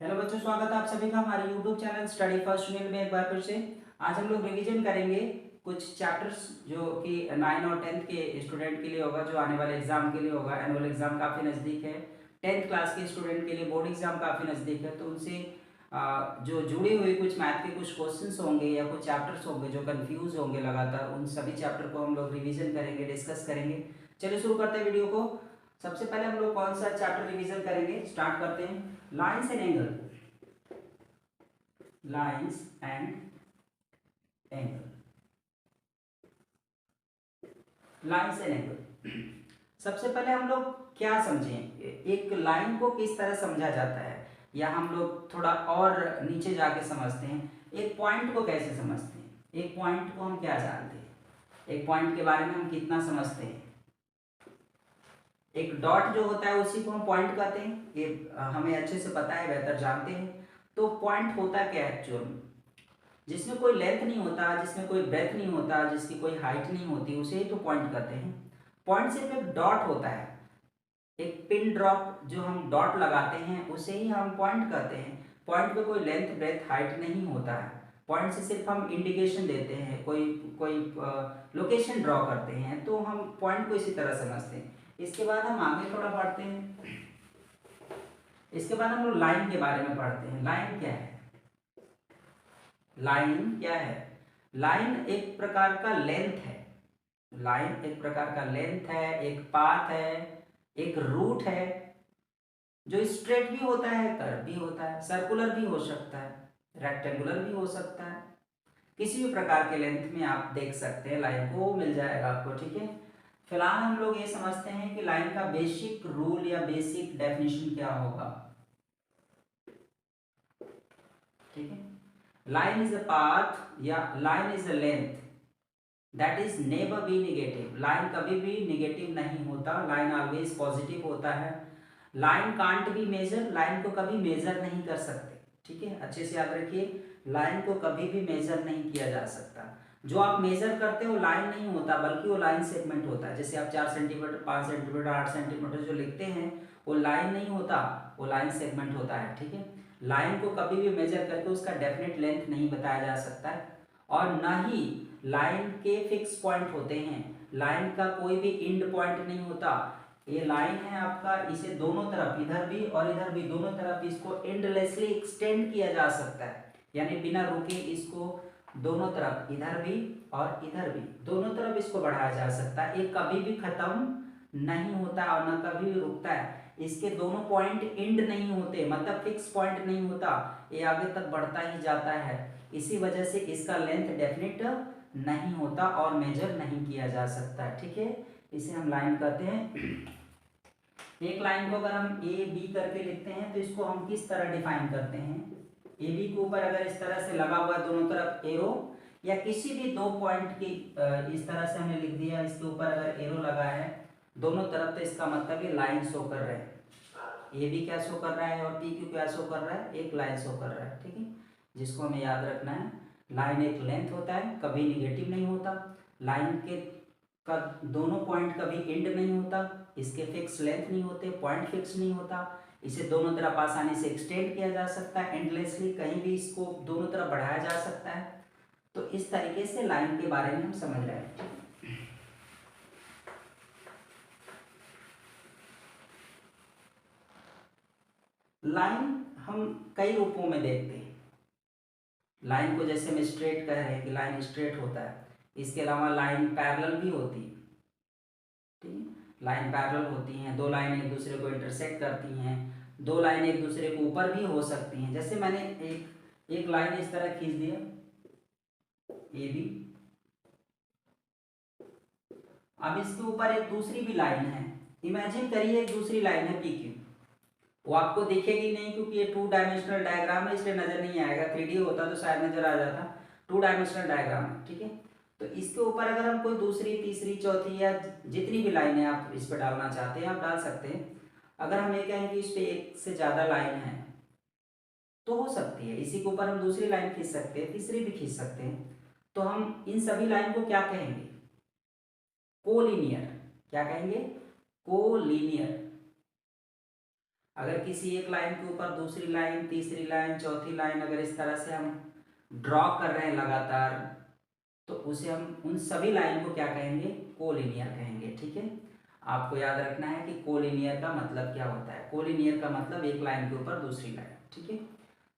Hello बच्चों, स्वागत है आप सभी का हमारे YouTube channel study first Sunil में एक बार फिर से। आज हम लोग रिवीजन करेंगे कुछ चैप्टर्स जो कि 9 और 10th के स्टूडेंट के लिए होगा, जो आने वाले एग्जाम के लिए होगा। एनुअल एग्जाम काफ़ी नज़दीक है। 10th क्लास के स्टूडेंट के लिए बोर्ड एग्जाम काफ़ी नज़दीक है, तो उनसे जो जुड़ी हुई कुछ मैथ के कुछ क्वेश्चंस होंगे या कुछ चैप्टर्स होंगे जो कंफ्यूज होंगे लगातार, उन सभी चैप्टर को हम लोग रिविजन करेंगे, डिस्कस करेंगे। चलिए शुरू करते हैं वीडियो को। सबसे पहले हम लोग कौन सा चैप्टर रिविजन करेंगे, स्टार्ट करते हैं। Lines and angle. Lines and angle. Lines and angle. सबसे पहले हम लोग क्या समझें, एक लाइन को किस तरह समझा जाता है, या हम लोग थोड़ा और नीचे जाके समझते हैं, एक पॉइंट को कैसे समझते हैं, एक पॉइंट को हम क्या जानते हैं, एक पॉइंट के बारे में हम कितना समझते हैं। एक डॉट जो होता है उसी को हम पॉइंट कहते हैं, ये हमें अच्छे से पता है, बेहतर जानते हैं। तो पॉइंट होता क्या है एक्चुअल में, जिसमें कोई लेंथ नहीं होता, जिसमें कोई ब्रेथ नहीं होता, जिसकी कोई हाइट नहीं होती, उसे ही तो पॉइंट कहते हैं। पॉइंट सिर्फ एक डॉट होता है, एक पिन ड्रॉप जो हम डॉट लगाते हैं उसे ही हम पॉइंट कहते हैं। पॉइंट पे कोई लेंथ ब्रेथ हाइट नहीं होता है। पॉइंट से सिर्फ हम इंडिकेशन देते हैं, कोई कोई लोकेशन ड्रॉ करते हैं, तो हम पॉइंट को इसी तरह समझते हैं। इसके बाद हम आगे थोड़ा पढ़ते हैं। इसके बाद हम लोग लाइन के बारे में पढ़ते हैं। लाइन क्या है? लाइन क्या है? लाइन एक प्रकार का लेंथ है। लाइन एक प्रकार का लेंथ है, एक पाथ है, एक रूट है, जो स्ट्रेट भी होता है, कर्व भी होता है, सर्कुलर भी हो सकता है, रेक्टेंगुलर भी हो सकता है। किसी भी प्रकार के लेंथ में आप देख सकते हैं लाइन को, मिल जाएगा आपको। ठीक है, फिलहाल हम लोग ये समझते हैं कि लाइन का बेसिक रूल या बेसिक डेफिनेशन क्या होगा। ठीक है, लाइन इज अ पाथ या line is a length that is never be negative. Line कभी भी नेगेटिव नहीं होता, लाइन ऑलवेज पॉजिटिव होता है। Line can't be measure, line को कभी मेजर नहीं कर सकते। ठीक है, अच्छे से याद रखिए, लाइन को कभी भी मेजर नहीं किया जा सकता। जो आप मेजर करते हो लाइन नहीं होता, बल्कि वो लाइन सेगमेंट होता है। जैसे आप 4 सेंटीमीटर, 5 सेंटीमीटर, 8 सेंटीमीटर जो लिखते हैं, वो लाइन नहीं होता, वो लाइन सेगमेंट होता है। ठीक है, लाइन को कभी भी मेजर करके उसका डेफिनेट लेंथ नहीं बताया जा सकता है, और न ही लाइन के फिक्स पॉइंट होते हैं। लाइन का कोई भी एंड पॉइंट नहीं होता। ये लाइन है आपका, इसे दोनों तरफ, इधर भी और इधर भी, दोनों तरफ इसको एंडलेसली एक्सटेंड किया जा सकता है, यानी बिना रुके इसको दोनों तरफ, इधर भी और इधर भी, दोनों तरफ इसको बढ़ाया जा सकता है। ये कभी भी खत्म नहीं होता और न कभी भी रुकता है। इसके दोनों पॉइंट एंड नहीं होते, मतलब फिक्स पॉइंट नहीं होता, ये आगे तक बढ़ता ही जाता है। इसी वजह से इसका लेंथ डेफिनेट नहीं होता और मेजर नहीं किया जा सकता। ठीक है, इसे हम लाइन कहते हैं। एक लाइन को अगर हम ए बी करके लिखते हैं तो इसको हम किस तरह डिफाइन करते हैं। ए बी के ऊपर अगर इस तरह से लगा हुआ है दोनों तरफ एरो, या किसी भी दो पॉइंट की इस तरह से हमने लिख दिया, इसके ऊपर अगर एरो लगा है दोनों तरफ, तो इसका मतलब ये लाइन शो कर रहा है। ए बी क्या शो कर रहा है और पी क्यू क्या शो कर रहा है, एक लाइन शो कर रहा है। ठीक है, जिसको हमें याद रखना है। लाइन एक लेंथ होता है, कभी निगेटिव नहीं होता। लाइन के का दोनों पॉइंट कभी एंड नहीं होता, इसके फिक्स लेंथ नहीं होते, पॉइंट फिक्स नहीं होता। इसे दोनों तरफ आसानी से एक्सटेंड किया जा सकता है, एंडलेसली कहीं भी इसको दोनों तरफ बढ़ाया जा सकता है। तो इस तरीके से लाइन के बारे में हम समझ रहे हैं। लाइन हम कई रूपों में देखते हैं। लाइन को जैसे हम स्ट्रेट कह रहे हैं कि लाइन स्ट्रेट होता है, इसके अलावा लाइन पैरेलल भी होती है। ठीक है, लाइन पैरेलल होती हैं, दो लाइन एक दूसरे को इंटरसेक्ट करती हैं, दो लाइन एक दूसरे के ऊपर भी हो सकती हैं। जैसे मैंने एक लाइन इस तरह खींच दिया ए बी, अब इसके ऊपर एक दूसरी भी लाइन है, इमेजिन करिए एक दूसरी लाइन है पी क्यू। वो आपको दिखेगी नहीं क्योंकि ये 2 डायमेंशनल डायग्राम है, इसलिए नजर नहीं आएगा। 3D होता तो शायद नजर आ जाता, 2 डायमेंशनल डायग्राम है। ठीक है, तो इसके ऊपर अगर हम कोई दूसरी, तीसरी, चौथी या जितनी भी लाइनें आप इस पर डालना चाहते हैं आप डाल सकते हैं। अगर हम ये कहें कि इस पर एक से ज़्यादा लाइन है तो हो सकती है, इसी के ऊपर हम दूसरी लाइन खींच सकते हैं, तीसरी भी खींच सकते हैं। तो हम इन सभी लाइन को क्या कहेंगे? कोलिनियर। क्या कहेंगे? कोलिनियर। अगर किसी एक लाइन के ऊपर दूसरी लाइन, तीसरी लाइन, चौथी लाइन अगर इस तरह से हम ड्रॉ कर रहे हैं लगातार, तो उसे हम उन सभी लाइन को क्या कहेंगे? कोलिनियर कहेंगे। ठीक है, आपको याद रखना है कि कोलिनियर का मतलब क्या होता है। कोलिनियर का मतलब एक लाइन के ऊपर दूसरी लाइन, ठीक है,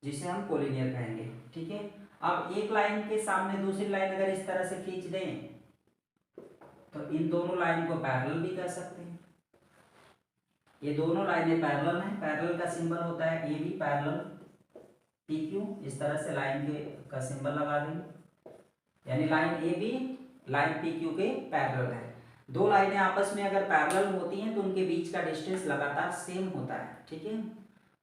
जिसे हम कोलिनियर कहेंगे। ठीक है, अब एक लाइन के सामने दूसरी लाइन अगर इस तरह से खींच दें तो इन दोनों लाइन को पैरेलल भी कह सकते हैं। ये दोनों लाइनें पैरेलल हैं। पैरेलल का सिंबल होता है A B, parallel P Q. इस तरह से लाइन के का सिंबल लगा देंगे, यानी line A B line P Q के पैरेलल है। दो लाइनें आपस में अगर पैरेलल होती हैं तो उनके बीच का डिस्टेंस लगातार सेम होता है। ठीक है,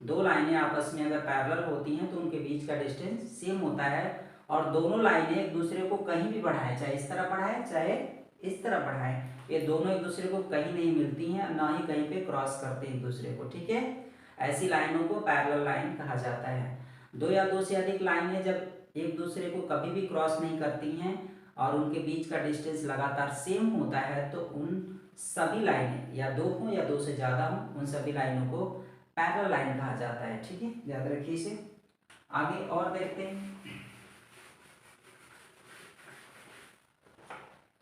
दो लाइनें आपस में अगर पैरेलल होती हैं तो उनके बीच का डिस्टेंस सेम होता है, और दोनों लाइनें एक दूसरे को कहीं भी बढ़ाएं, चाहे इस तरह बढ़ाएं चाहे इस तरह बढ़ाएं, ये दोनों एक दूसरे को कहीं नहीं मिलती हैं, ना ही कहीं पे क्रॉस करते हैं एक दूसरे को। ठीक है, ऐसी लाइनों को पैरेलल लाइन कहा जाता है। दो या दो से अधिक लाइनें जब एक दूसरे को कभी भी क्रॉस नहीं करती हैं और उनके बीच का डिस्टेंस लगातार सेम होता है तो उन सभी लाइनें, या दो हों या दो से ज़्यादा हों, उन सभी लाइनों को पैरेलल लाइन कहा जाता है। ठीक है, याद रखिए इसे। आगे और देखते हैं।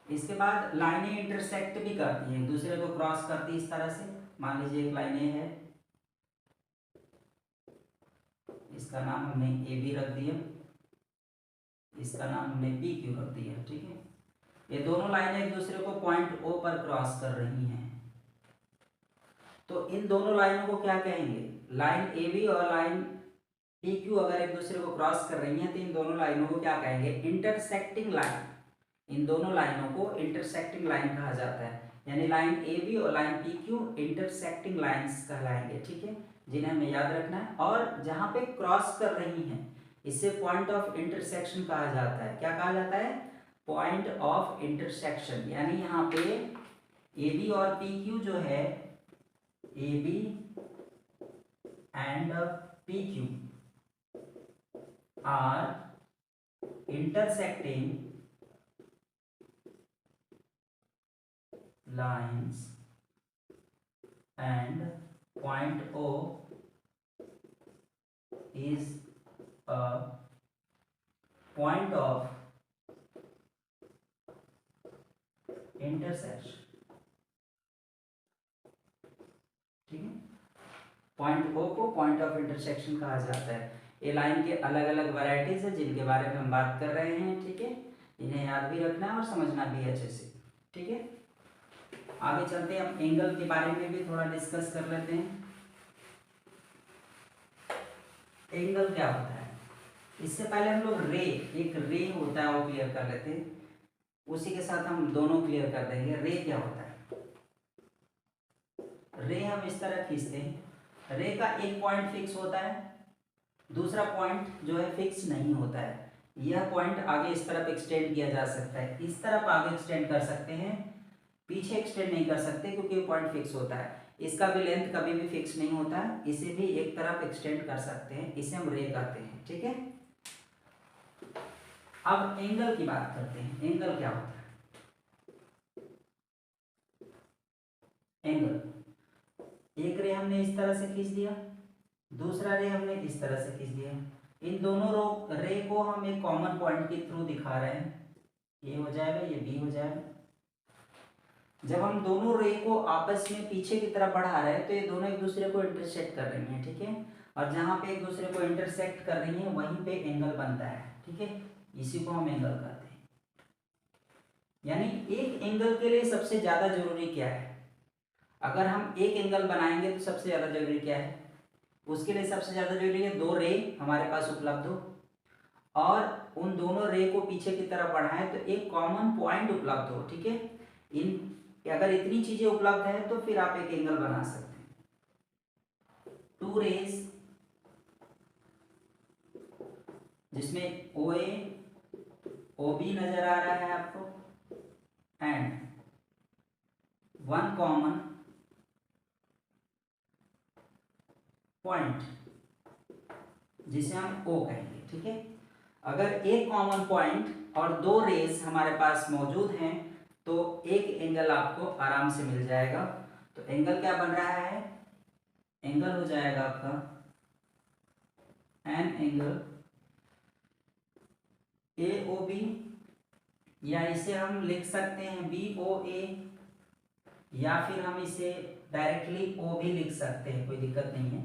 इसके बाद लाइनें इंटरसेक्ट भी करती हैं, एक दूसरे को क्रॉस करती है इस तरह से। मान लीजिए एक लाइन है, इसका नाम हमने ए बी रख दिया, इसका नाम हमने पी क्यू रख दिया। ठीक है, ये दोनों लाइनें एक दूसरे को पॉइंट ओ पर क्रॉस कर रही हैं, तो इन दोनों लाइनों को क्या कहेंगे? लाइन ए बी और लाइन पी क्यू अगर एक दूसरे को क्रॉस कर रही हैं तो इन दोनों लाइनों को क्या कहेंगे? Intersecting line. इन दोनों लाइनों को इंटरसेक्टिंग लाइन कहा जाता है, यानी लाइन ए बी और line P Q intersecting lines कहलाएंगे। ठीक है, जिन्हें हमें याद रखना है। और जहाँ पे क्रॉस कर रही हैं इसे पॉइंट ऑफ इंटरसेक्शन कहा जाता है। क्या कहा जाता है? Point of intersection. यानी यहाँ पे ए बी और पी क्यू जो है, A B and P Q are intersecting lines and point O is a point of intersection। ठीक है, पॉइंट O को पॉइंट ऑफ इंटरसेक्शन कहा जाता है। ये लाइन के अलग अलग वैरायटीज है जिनके बारे में हम बात कर रहे हैं। ठीक है, इन्हें याद भी रखना है और समझना भी अच्छे से। ठीक है, आगे चलते हैं, हम एंगल के बारे में भी थोड़ा डिस्कस कर लेते हैं। एंगल क्या होता है? इससे पहले हम लोग एक रे होता है वो क्लियर कर लेते हैं, उसी के साथ हम दोनों क्लियर कर देंगे। रे क्या होता है? रे हम इस तरह खींचते हैं, रे का एक पॉइंट फिक्स होता है, दूसरा पॉइंट जो है फिक्स नहीं होता है। यह पॉइंट आगे इस तरफ एक्सटेंड किया जा सकता है, इस तरफ आगे एक्सटेंड कर सकते हैं, पीछे एक्सटेंड नहीं कर सकते क्योंकि पॉइंट फिक्स होता है। इसका भी लेंथ कभी भी फिक्स नहीं होता है, इसे भी एक तरफ एक्सटेंड कर सकते हैं, इसे हम रे कहते हैं। ठीक है, अब एंगल की बात करते हैं। एंगल क्या होता है? एंगल, एक रे हमने इस तरह से खींच दिया, दूसरा रे हमने इस तरह से खींच दिया। इन दोनों रे को हम एक कॉमन पॉइंट के थ्रू दिखा रहे हैं, ये हो जाएगा, ये बी हो जाएगा। जब हम दोनों रे को आपस में पीछे की तरफ बढ़ा रहे हैं तो ये दोनों एक दूसरे को इंटरसेक्ट कर रही हैं। ठीक है, और जहाँ पे एक दूसरे को इंटरसेक्ट कर रही हैं वहीं पे एंगल बनता है। ठीक है, इसी को हम एंगल कहते हैं। यानी एक एंगल के लिए सबसे ज्यादा जरूरी क्या है? अगर हम एक एंगल बनाएंगे तो सबसे ज्यादा जरूरी क्या है? उसके लिए सबसे ज्यादा जरूरी है दो रे हमारे पास उपलब्ध हो, और उन दोनों रे को पीछे की तरफ बढ़ाएं तो एक कॉमन पॉइंट उपलब्ध हो। ठीक है, इन अगर इतनी चीजें उपलब्ध है तो फिर आप एक एंगल बना सकते हैं। टू रेज जिसमें ओ ए ओ बी नजर आ रहा है आपको, एंड वन कॉमन पॉइंट जिसे हम ओ कहेंगे। ठीक है, अगर एक कॉमन पॉइंट और दो रेज हमारे पास मौजूद हैं तो एक एंगल आपको आराम से मिल जाएगा। तो एंगल क्या बन रहा है? एंगल हो जाएगा आपका an angle A O B, या इसे हम लिख सकते हैं बी ओ ए, या फिर हम इसे डायरेक्टली ओ भी लिख सकते हैं, कोई दिक्कत नहीं है।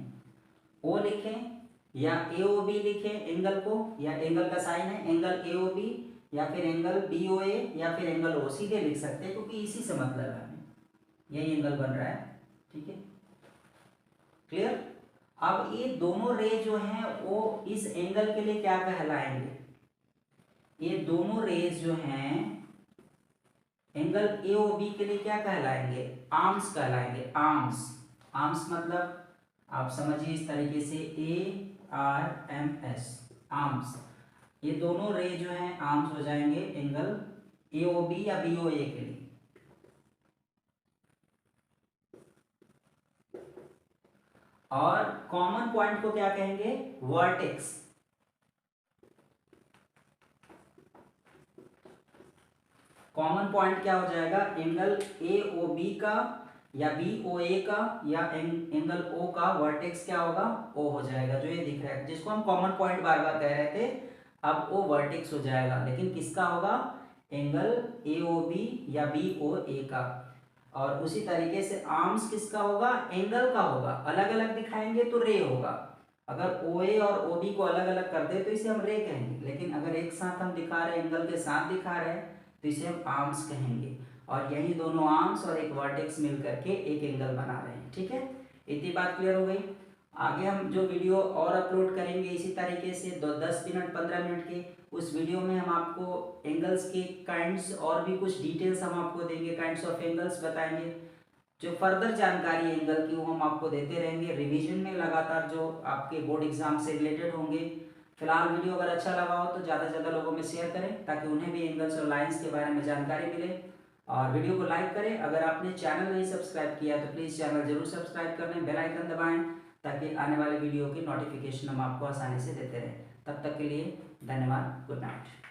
ओ लिखें या ए ओ बी लिखें एंगल को, या एंगल का साइन है एंगल ए ओ बी, या फिर एंगल बी ओ ए, या फिर एंगल ओ, सीधे लिख सकते हैं क्योंकि इसी से मतलब है हमें, यही एंगल बन रहा है। ठीक है, क्लियर। अब ये दोनों रे जो हैं वो इस एंगल के लिए क्या कहलाएंगे, ये दोनों रेज जो हैं एंगल ए ओ बी के लिए क्या कहलाएंगे, आर्म्स कहलाएंगे। आर्म्स, आर्म्स मतलब आप समझिए इस तरीके से ARMS, आर्म्स। ये दोनों रे जो हैं आर्म्स हो जाएंगे एंगल ए ओ बी या बी ओ ए के लिए। और कॉमन पॉइंट को क्या कहेंगे, वर्टेक्स। कॉमन पॉइंट क्या हो जाएगा, एंगल ए ओ बी का या बी ओ ए का या एंगल ओ का वर्टेक्स क्या होगा, ओ हो जाएगा, जो ये दिख रहा है जिसको हम कॉमन पॉइंट बार बार कह रहे थे, अब ओ वर्टेक्स हो जाएगा। लेकिन किसका होगा, एंगल ए ओ बी या बी ओ ए का। और उसी तरीके से आर्म्स किसका होगा, एंगल का होगा। अलग अलग दिखाएंगे तो रे होगा, अगर ओ ए और ओ बी को अलग अलग कर दे तो इसे हम रे कहेंगे, लेकिन अगर एक साथ हम दिखा रहे हैं, एंगल के साथ दिखा रहे हैं, तो इसे हम आर्म्स कहेंगे। और यही दोनों आर्म्स और एक वर्टेक्स मिल करके एक एंगल बना रहे हैं। ठीक है, इतनी बात क्लियर हो गई। आगे हम जो वीडियो और अपलोड करेंगे इसी तरीके से 10 मिनट 15 मिनट के, उस वीडियो में हम आपको एंगल्स के काइंड्स और भी कुछ डिटेल्स हम आपको देंगे, काइंड्स ऑफ एंगल्स बताएंगे। जो फर्दर जानकारी एंगल की वो हम आपको देते रहेंगे रिवीजन में लगातार, जो आपके बोर्ड एग्जाम से रिलेटेड होंगे। फिलहाल वीडियो अगर अच्छा लगा हो तो ज़्यादा से ज़्यादा लोगों में शेयर करें ताकि उन्हें भी एंगल्स और लाइंस के बारे में जानकारी मिले। और वीडियो को लाइक करें। अगर आपने चैनल नहीं सब्सक्राइब किया तो प्लीज़ चैनल जरूर सब्सक्राइब कर लें, बेल आइकन दबाएं ताकि आने वाले वीडियो की नोटिफिकेशन हम आपको आसानी से देते रहें। तब तक के लिए धन्यवाद, गुड नाइट।